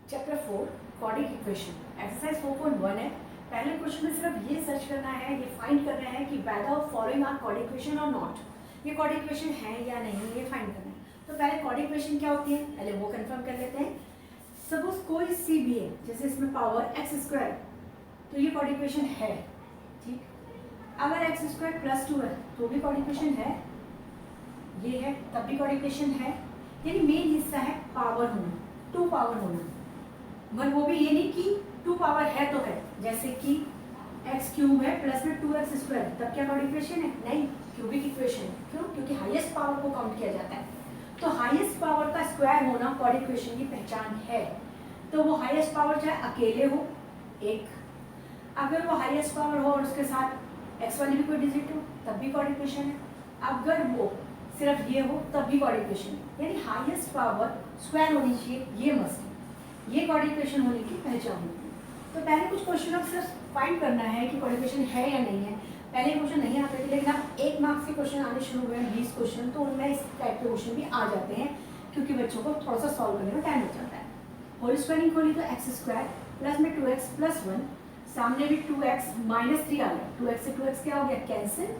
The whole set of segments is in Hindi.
चैप्टर 4 क्वाड्रिक इक्वेशन एक्सरसाइज 4.1 है। पहले क्वेश्चन में सिर्फ ये सर्च करना है, ये फाइंड करना है कि whether following are quadratic equation और नॉट, ये क्वाड्रिक इक्वेशन है या नहीं, ये फाइंड करना है। तो पहले क्वाड्रिक इक्वेशन क्या होती है पहले वो कंफर्म कर लेते हैं। सपोज कोई सी भी है, जैसे इसमें पावर एक्स स्क्वायर, तो ये क्वाड्रिक इक्वेशन है, ठीक। अगर एक्स स्क्वायर प्लस 2 है तो भी क्वाड्रिक इक्वेशन है, ये है तब भी क्वाड्रिक इक्वेशन है। यानी मेन हिस्सा है पावर होना, 2 पावर होना, पर वो भी ये नहीं कि 2 पावर है तो है। जैसे कि एक्स क्यूब है प्लस में 2x स्क्वायर, तब क्या क्वाड्रिक इक्वेशन है? नहीं, क्यूबिक इक्वेशन है। क्यों? क्योंकि हाईएस्ट पावर को काउंट किया जाता है, तो हाईएस्ट पावर का स्क्वायर होना क्वाड्रिक इक्वेशन की पहचान है। तो वो हाईएस्ट पावर चाहे अकेले हो एक, अगर वो हाईएस्ट पावर हो और उसके साथ एक्स वाली भी कोई डिजिट हो तब भी क्वाड्रिक इक्वेशन है, अगर वो सिर्फ ये हो तब भी क्वाड्रिक इक्वेशन है। यानी हाईएस्ट पावर स्क्वायर होनी चाहिए, ये मस्ट है, ये क्वाड्रिक इक्वेशन होने की पहचान होती है। तो पहले कुछ क्वेश्चन अब सिर्फ फाइंड करना है कि क्वाड्रिक इक्वेशन है या नहीं है। पहले क्वेश्चन नहीं आते थे, लेकिन अब 1 मार्क्स के क्वेश्चन आने शुरू हुए हैं, 20 क्वेश्चन, तो उनमें इस टाइप के क्वेश्चन भी आ जाते हैं, क्योंकि बच्चों को थोड़ा सा सॉल्व करने में टाइम लग जाता है। होल स्क्वायरिंग खोली तो एक्स स्क्वायर प्लस में 2x प्लस 1, सामने भी 2x माइनस 3 आ गया, 2x से 2x क्या हो गया? Cancel.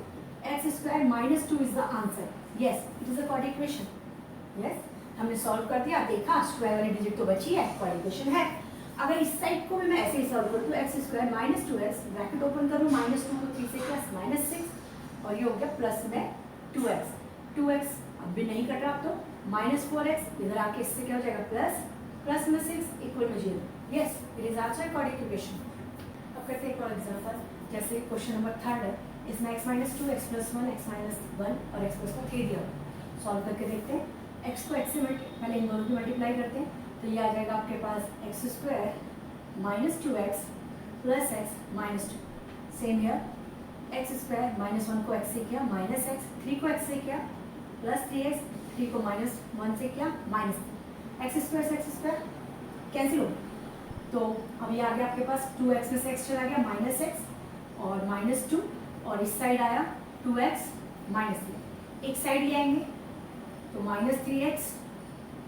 X square minus 2 is the answer. Yes, it is a quadric equation. Yes, हमने सॉल्व कर दिया, देखा स्क्वायर वाली डिजिट तो बची है, क्वाड्रिक इक्वेशन है। अगर इस साइड को भी मैं ऐसे ही सॉल्व करूँ तो x square minus 2x, bracket open करूँ, माइनस 2 को 3 से प्लस माइनस 6, और ये हो गया प्लस में 2x। 2x अब भी नहीं कट रहा, तो माइनस 4x इधर आके इससे क्या हो जाएगा? प्लस में 6 इक्वल में 0। Yes, it is also quadric equation. अब करते हैं एक और एग्जांपल, जैसे क्वेश्चन नंबर 3 है, इसमें x minus 2, x plus 1, x minus 1 और x प्लस 3 दिया। सॉल्व करके देखते हैं। x को x से पहले इन दोनों की मल्टीप्लाई करते हैं, तो ये आ जाएगा आपके पास x square minus 2x plus x minus 2। Same here, x square minus 1 को x से किया माइनस एक्स, 3 को x से किया प्लस 3x, 3 को माइनस 1 से किया माइनस 3। एक्स स्क्वायर से एक्स स्क्वायर कैंसिल हो, तो अब ये आ गया आपके पास 2x में से x चला गया माइनस x और माइनस 2, और इस साइड आया 2x माइनस 3। एक साइड ले आएंगे तो माइनस 3x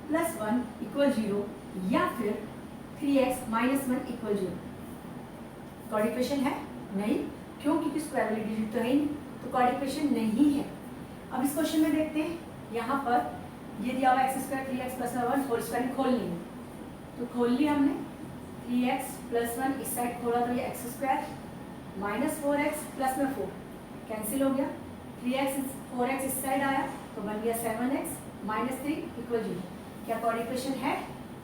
प्लस 1 इक्वल 0, या फिर 3x minus 1 equal 0। Quadric equation है? नहीं। क्यों? क्योंकि स्क्वायर वाली डिजिट तो है ही नहीं, तो क्वाड्रिक इक्वेशन नहीं है। अब इस क्वेश्चन में देखते हैं, यहाँ पर ये दिया हुआ x square 3x plus 1 whole square खोल ली, तो खोल लिया हमने 3x प्लस 1, इस साइड खोला तो ये x square minus 4x plus में 4 कैंसिल हो गया, 3x 4x इस साइड आया तो बन गया 7x माइनस 3 इक्वल 0। क्या क्वाड्रिक इक्वेशन है?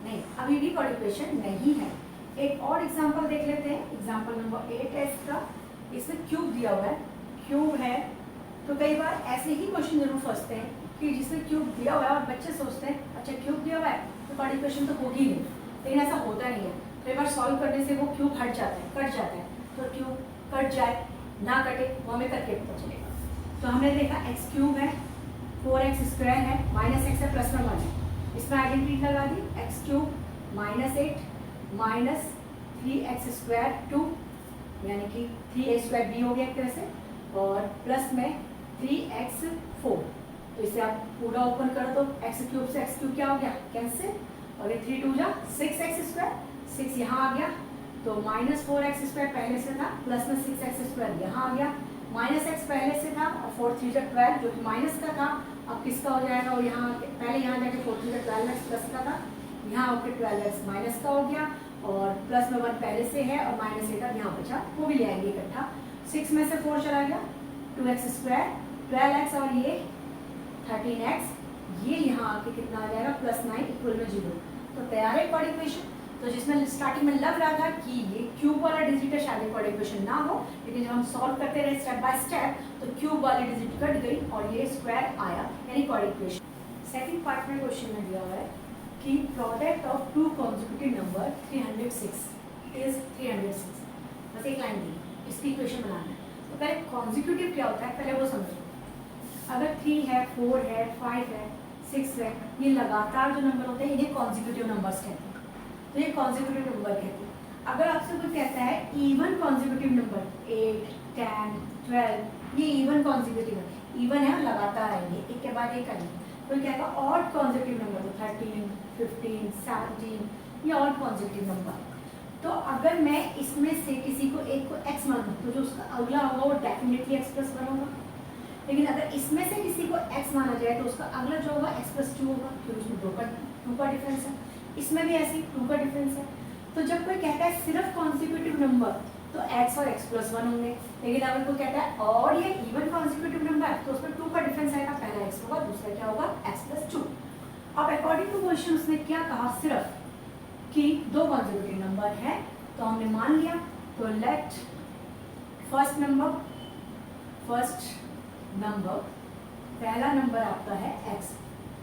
नहीं, अभी भी क्वाड्रिक इक्वेशन नहीं है। एक और एग्जांपल देख लेते हैं, एग्जांपल नंबर 8 है इसका। इसमें क्यूब दिया हुआ है, क्यूब है, तो कई बार ऐसे ही क्वेश्चन जरूर फंसते हैं कि जिसमें क्यूब दिया हुआ है और बच्चे सोचते हैं अच्छा क्यूब दिया हुआ है तो क्वाड्रिक इक्वेशन तो होगी नहीं, लेकिन ऐसा होता नहीं है। कई बार सॉल्व करने से वो क्यूब हट जाता है, कट जाता है, तो क्यूब कट जाए ना कटे वो हमें करके पता चलेगा। तो हमने देखा एक्स क्यूब है, 4x स्क्वायर है, माइनस एक्स है, प्लस में 1 है, इसमें आइडेंटिटी लगा दी, x cube minus 8 minus 3x square 2, यानी कि 3a स्क्वायर b हो गया एक तरह से, और प्लस में 3x 4। तो इसे आप पूरा ओपन करो तो x क्यूब से x क्यूब क्या हो गया? कैंसिल, और ये 3 2 जा 6x स्क्वायर, 6 यहाँ आ गया, तो माइनस 4x स्क्वायर पहले से था, प्लस में 6x स्क्वायर यहाँ आ गया, माइनस x पहले से था, और 4 3 जा 12 जो कि माइनस का था, अब किसका हो जाएगा? और यहाँ पहले यहाँ जाके 4 3 जा 12x प्लस का था, यहाँ होकर 12x माइनस का हो गया, और प्लस में 1 पहले से है और माइनस 8 अब यहाँ बचा, वो भी ले आएंगे इकट्ठा। 6 में से 4 चला गया, 2x स्क्वायर 12x और ये 13x, ये यहाँ आके कितना आ जाएगा? प्लस 9 इक्वल में 0। तो तैयार है क्वाड्रिक इक्वेशन। तो जिसमें स्टार्टिंग में लग रहा था कि ये क्यूब वाला डिजिट है, शायद क्वाड्रिक इक्वेशन ना हो, लेकिन जब हम सॉल्व करते रहे स्टेप बाय स्टेप तो क्यूब वाली डिजिट कट गई और ये स्क्वायर आया, यानी क्वाड्रिक इक्वेशन। सेकंड पार्ट में क्वेश्चन में दिया हुआ है कि product of 2 consecutive number 306 is 306। बस एक लाइन दी, इसकी इक्वेशन बनाना है। तो पहले कॉन्जिक्यूटिव क्या होता है पहले वो समझो। अगर 3 है, 4 है, 5 है, 6 है, ये लगातार जो नंबर होते हैं इन्हें कॉन्जिक्यूटिव नंबर्स कहते हैं, तो ये कॉन्जिक्यूटिव नंबर कहते हैं। अगर आपसे कोई कहता है इवन कॉन्जिक्यूटिव नंबर 8 10 12, ये इवन कॉन्जिक्यूटिव है, इवन है, लगातार आएंगे एक के बाद एक आएंगे। कोई कहेगा ऑड कॉन्जिक्यूटिव नंबर तो 13 15 17, या ऑल पॉजिटिव नंबर। तो अगर मैं इसमें से किसी को एक को x मानूं तो जो उसका अगला होगा वो डेफिनेटली x प्लस 1 होगा। लेकिन अगर इसमें से किसी को x माना जाए तो उसका अगला जो होगा x प्लस 2 होगा, क्योंकि उसमें 2 का डिफरेंस है। इसमें भी ऐसे ही 2 का डिफरेंस है। तो जब कोई कहता है सिर्फ कॉन्सिक्यूटिव नंबर तो x और x प्लस 1 होंगे। लेकिन अगर कोई कहता है और ये इवन कॉन्सिक्यूटिव नंबर तो उसमें 2 का डिफरेंस आएगा, पहला x होगा, दूसरा क्या होगा x प्लस 2। अब अकॉर्डिंग टू क्वेश्चन उसने क्या कहा, सिर्फ कि 2 कॉन्सिक्यूटिव नंबर है तो हमने मान लिया। तो लेट फर्स्ट नंबर पहला नंबर आपका है x,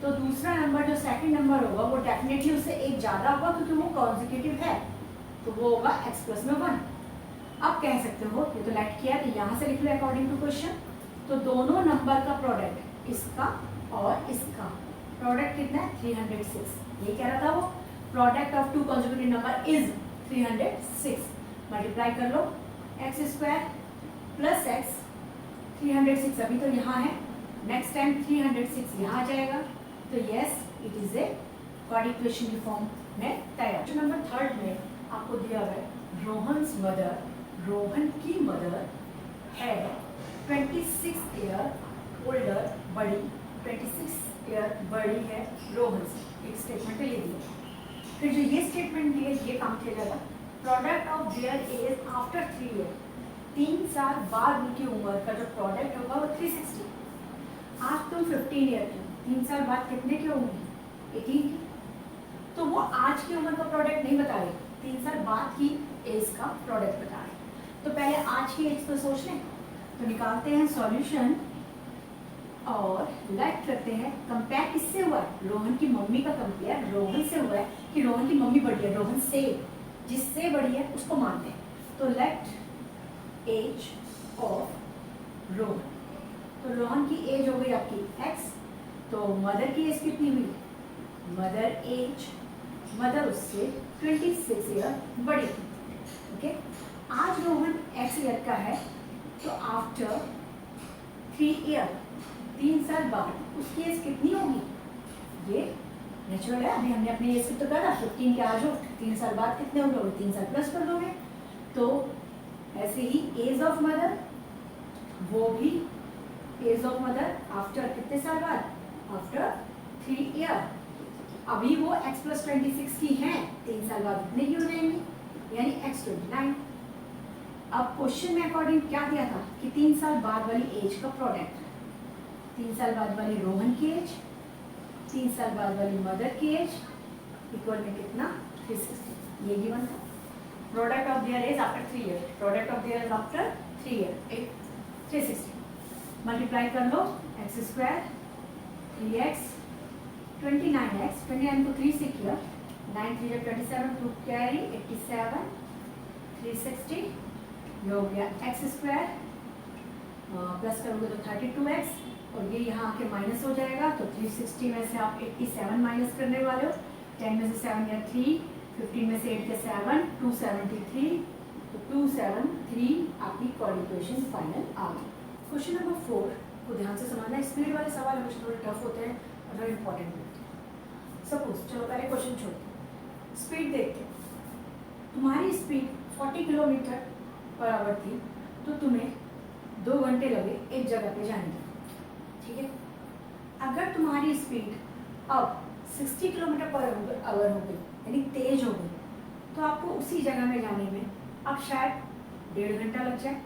तो दूसरा नंबर जो सेकंड नंबर होगा वो डेफिनेटली उससे एक ज़्यादा होगा क्योंकि वो कॉन्सिक्यूटिव है, तो वो होगा x प्लस में 1। अब कह सकते हो ये तो लेट किया तो यहाँ से लिख लो अकॉर्डिंग टू क्वेश्चन। तो दोनों नंबर का प्रोडक्ट, इसका और इसका प्रोडक्ट कितना है 306। ये कह रहा था वो product of 2 consecutive number is 306। Multiply कर लो x स्क्वायर प्लस x 306 अभी तो यहाँ है, नेक्स्ट टाइम 306 यहाँ आ जाएगा। तो yes it is a quad equation की फॉर्म में तैयार। नंबर 3 में आपको दिया हुआ है रोहन्स मदर, रोहन की मदर है 26 ईयर ओल्डर, बड़ी 26 ईयर बड़ी है रोहन से। एक स्टेटमेंट ये दिया, फिर जो ये स्टेटमेंट दिया ये काम किया जाएगा। Product of their age after 3 year, 3 साल बाद उनकी उम्र का जो प्रोडक्ट होगा वो 360। आज तुम 15 ईयर की, 3 साल बाद कितने की होंगी 18 की, तो वो आज की उम्र का प्रोडक्ट नहीं बता रहे, 3 साल बाद की एज का प्रोडक्ट बता रहे। तो पहले आज की एज तो सोच लें। तो निकालते हैं सॉल्यूशन और लेट करते हैं कंपेयर किससे हुआ है, रोहन की मम्मी का कंपेयर रोहन से हुआ है कि रोहन की मम्मी बड़ी है, रोहन से जिससे बड़ी है उसको मानते हैं। तो लेट एज ऑफ रोहन, तो रोहन की एज हो गई आपकी x, तो मदर की एज कितनी हुई, मदर एज, मदर उससे 26 ईयर बड़ी थी। ओके, आज रोहन x ईयर का है तो आफ्टर 3 ईयर, 3 साल बाद उसकी एज कितनी होगी, ये नेचुरल है। अभी हमने अपनी एज की तो करा 15 के आज हो, 3 साल बाद कितने होंगे, 3 साल प्लस कर दोगे। तो ऐसे ही एज ऑफ मदर, वो भी एज ऑफ मदर आफ्टर कितने साल बाद, आफ्टर 3 ईयर। अभी वो x प्लस 26 की हैं, 3 साल बाद कितने की हो जाएंगी, यानी x 29। अब क्वेश्चन में अकॉर्डिंग क्या दिया था कि 3 साल बाद वाली एज का प्रोडक्ट, 3 साल बाद वाली रोहन की एज, 3 साल बाद वाली मदर की एज इक्वल में कितना 360, ये गिवन था। Product of their age after 3 year, product of their age after 3 year 360। Multiply कर लो x स्क्वायर 3x 29x, 29 को 3 से किया, 9 3 27, 2 कैरी 87, 360 ये हो गया x स्क्वायर, प्लस करोगे तो 32x, और ये यहाँ आके माइनस हो जाएगा। तो 360 में से आप 87 माइनस करने वाले हो, 10 में से 7 या 3, 15 में से 8 के 7, 273, तो 273 आपकी क्वाड इक्वेशन फाइनल आ गई। क्वेश्चन नंबर 4 को ध्यान से समझना, स्पीड वाले सवाल हमेशा थोड़े टफ होते हैं और थोड़े इंपॉर्टेंट होते हैं। सपोज चलो पहले क्वेश्चन छोड़ते, स्पीड देखते हैं। तुम्हारी स्पीड 40 किलोमीटर पर आवर थी तो तुम्हें 2 घंटे लगे एक जगह पे जाने के, ठीक है। अगर तुम्हारी स्पीड अब 60 किलोमीटर पर आवर हो गई, यानी तेज हो गई, तो आपको उसी जगह में जाने में अब शायद 1.5 घंटा लग जाए।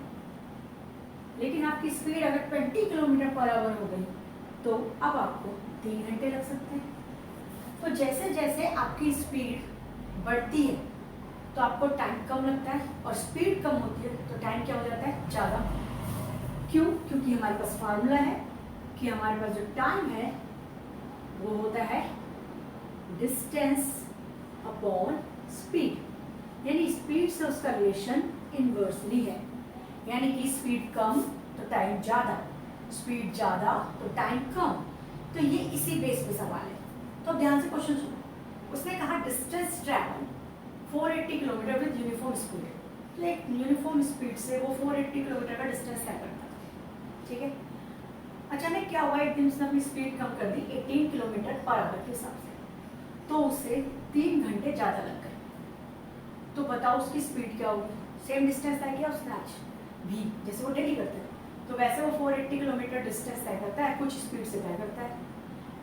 लेकिन आपकी स्पीड अगर 20 किलोमीटर पर आवर हो गई तो अब आपको 3 घंटे लग सकते हैं। तो जैसे जैसे आपकी स्पीड बढ़ती है तो आपको टाइम कम लगता है, और स्पीड कम होती है तो टाइम क्या हो जाता है, ज़्यादा। क्यों? क्योंकि हमारे पास फार्मूला है कि हमारे पास जो टाइम है वो होता है डिस्टेंस अपॉन स्पीड, यानी स्पीड से उसका रिलेशन इनवर्सली है, यानी कि स्पीड कम तो टाइम ज़्यादा, स्पीड ज़्यादा तो टाइम कम। तो ये इसी बेस पे सवाल है, तो ध्यान से क्वेश्चन सुनो। उसने कहा distance travel 480 kilometre with uniform speed, तो एक यूनिफॉर्म स्पीड से वो 480 किलोमीटर का डिस्टेंस तय करता है, ठीक है। अचानक क्या हुआ, एकदम उसने अपनी स्पीड कम कर दी 18 किलोमीटर पर आवर के हिसाब से, तो उसे 3 घंटे ज़्यादा लग गए। तो बताओ उसकी स्पीड क्या होगी। सेम डिस्टेंस तय किया उसने आज भी, जैसे वो डेली करता है, तो वैसे वो 480 किलोमीटर डिस्टेंस तय करता है, कुछ स्पीड से तय करता है।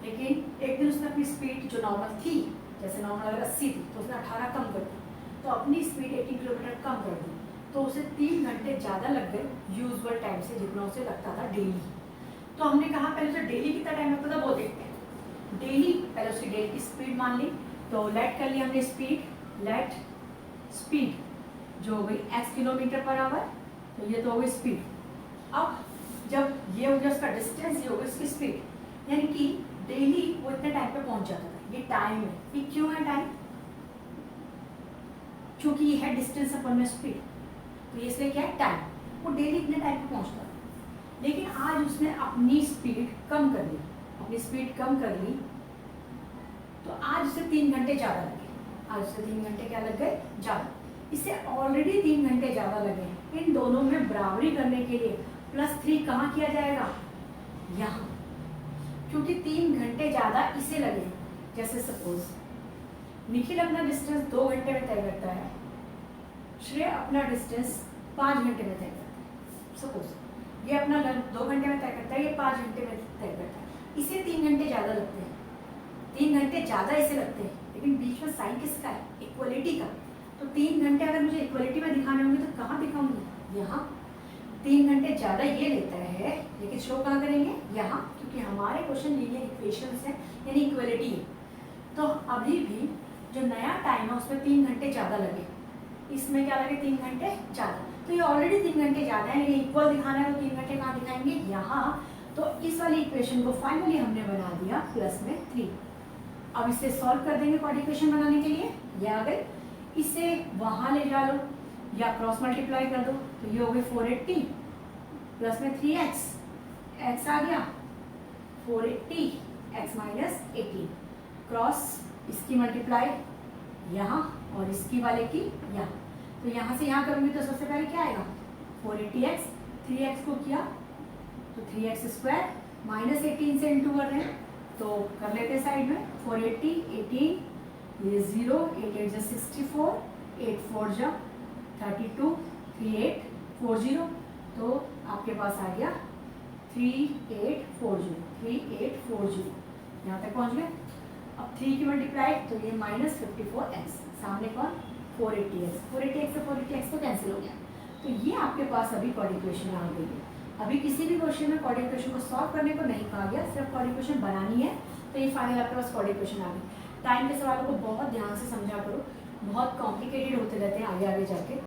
लेकिन एक दिन उसने अपनी स्पीड जो नॉर्मल थी, जैसे नॉर्मल अगर 80 थी तो उसने 18 कम कर दी, तो अपनी स्पीड 80 किलोमीटर कम कर दी, तो उसे 3 घंटे ज़्यादा लग गए यूजुअल टाइम से, जितना उसे लगता था डेली। तो हमने कहा पहले तो डेली कितना टाइम लगता था वो देखते हैं। डेली पहले उसकी डेली की स्पीड मान ली, तो लेट कर लिया हमने स्पीड, लेट स्पीड जो हो गई x किलोमीटर पर आवर, तो ये तो हो गई स्पीड। अब जब ये हो गया उसका डिस्टेंस, ये हो गया उसकी स्पीड, यानी कि डेली वो इतने टाइम पे पहुंच जाता था। ये टाइम है, ये क्यों है टाइम, क्योंकि ये है डिस्टेंस अपन में स्पीड, तो ये इसलिए क्या है टाइम, वो डेली इतने टाइम पे पहुंचता था। लेकिन आज उसने अपनी स्पीड कम कर ली, अपनी स्पीड कम कर ली, तो आज उसे 3 घंटे ज़्यादा लगे। आज उसे 3 घंटे क्या लग गए ज़्यादा, इसे ऑलरेडी 3 घंटे ज़्यादा लगे हैं। इन दोनों में बराबरी करने के लिए +3 कहाँ किया जाएगा, यहाँ, क्योंकि 3 घंटे ज़्यादा इसे लगे। जैसे सपोज निखिल अपना डिस्टेंस 2 घंटे में तय करता है, श्रेय अपना डिस्टेंस 5 घंटे में तय करता है। सपोज ये अपना 2 घंटे में तय करता है, ये 5 घंटे में तय करता है, इसे 3 घंटे ज़्यादा लगते हैं, 3 घंटे ज़्यादा इसे लगते हैं, लेकिन बीच में साइन किसका है, इक्वलिटी का। तो 3 घंटे अगर मुझे इक्वलिटी में दिखाने होंगे तो कहाँ दिखाऊंगी, यहाँ। 3 घंटे ज़्यादा ये लेता है, लेकिन शो कहाँ करेंगे, यहाँ, क्योंकि हमारे क्वेश्चन लीनियर इक्वेशंस है, यानी इक्वलिटी है। तो अभी भी जो नया टाइम है उसमें 3 घंटे ज़्यादा लगे, इसमें क्या लगे 3 घंटे ज़्यादा, तो ये ऑलरेडी 3 घंटे ज़्यादा है, लेकिन इक्वल दिखाना है तो 3 घंटे कहाँ दिखाएंगे, यहाँ। तो इस वाली इक्वेशन को फाइनली हमने बना दिया +3। अब इसे सॉल्व कर देंगे क्वाड्रेटिक इक्वेशन बनाने के लिए, ये आ गए, इसे वहाँ ले जा लो या क्रॉस मल्टीप्लाई कर दो, तो ये हो गई 480 प्लस में 3x, x आ गया 480 x माइनस 18, क्रॉस इसकी मल्टीप्लाई यहाँ और इसकी वाले की यहाँ, तो यहाँ से यहाँ करूँगी तो सबसे पहले क्या आएगा 480x, 3x को किया तो 3x स्क्वायर माइनस 18 से इंटू कर रहे हैं, तो कर लेते हैं साइड में 480 18, ये 0 8 8 जा 64, 8 4 जा 32, 3840, तो आपके पास आ गया 3840, 3840, यहाँ तक पहुँच गए। अब 3 की मल्टीप्लाई तो ये -54x, सामने कौन 480x, 480x से 480x तो कैंसिल हो गया, तो ये आपके पास अभी क्वाड्रेटिक इक्वेशन आ गई है। अभी किसी भी क्वेश्चन में क्वाड्रेटिक इक्वेशन को सॉल्व करने को नहीं कहा गया, सिर्फ क्वाड्रेटिक इक्वेशन बनानी है, तो ये फाइनल आपके पास क्वाड्रेटिक इक्वेशन आ गई। टाइम के सवालों को बहुत ध्यान से समझा करो, बहुत कॉम्प्लिकेटेड होते रहते हैं आगे आगे जाके।